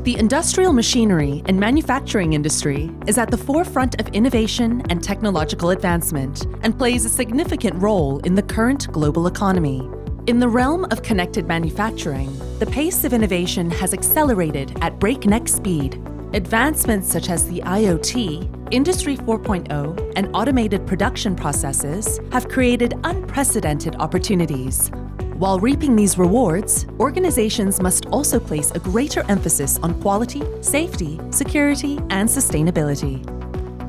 The industrial machinery and manufacturing industry is at the forefront of innovation and technological advancement and plays a significant role in the current global economy. In the realm of connected manufacturing, the pace of innovation has accelerated at breakneck speed. Advancements such as the IoT, Industry 4.0, and automated production processes have created unprecedented opportunities. While reaping these rewards, organizations must also place a greater emphasis on quality, safety, security, and sustainability.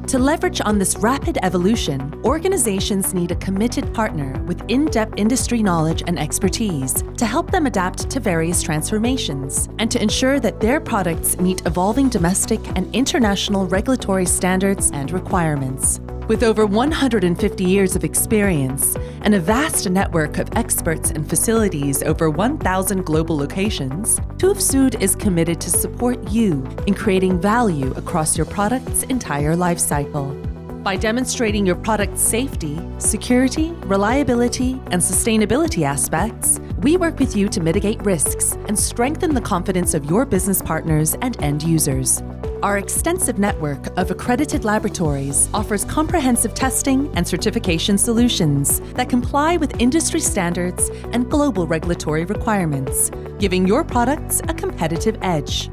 To leverage on this rapid evolution, organizations need a committed partner with in-depth industry knowledge and expertise to help them adapt to various transformations and to ensure that their products meet evolving domestic and international regulatory standards and requirements. With over 150 years of experience and a vast network of experts and facilities over 1,000 global locations, TÜV SÜD is committed to support you in creating value across your product's entire life cycle. By demonstrating your product's safety, security, reliability, and sustainability aspects, we work with you to mitigate risks and strengthen the confidence of your business partners and end users. Our extensive network of accredited laboratories offers comprehensive testing and certification solutions that comply with industry standards and global regulatory requirements, giving your products a competitive edge.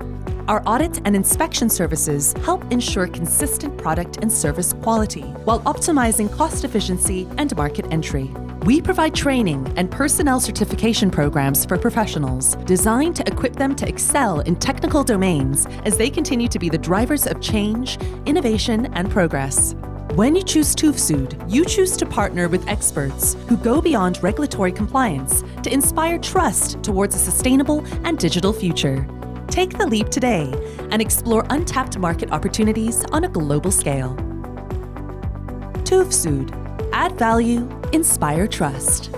Our audit and inspection services help ensure consistent product and service quality while optimizing cost efficiency and market entry. We provide training and personnel certification programs for professionals designed to equip them to excel in technical domains as they continue to be the drivers of change, innovation, and progress. When you choose TÜV SÜD, you choose to partner with experts who go beyond regulatory compliance to inspire trust towards a sustainable and digital future. Take the leap today and explore untapped market opportunities on a global scale. TÜV SÜD. Add value, inspire trust.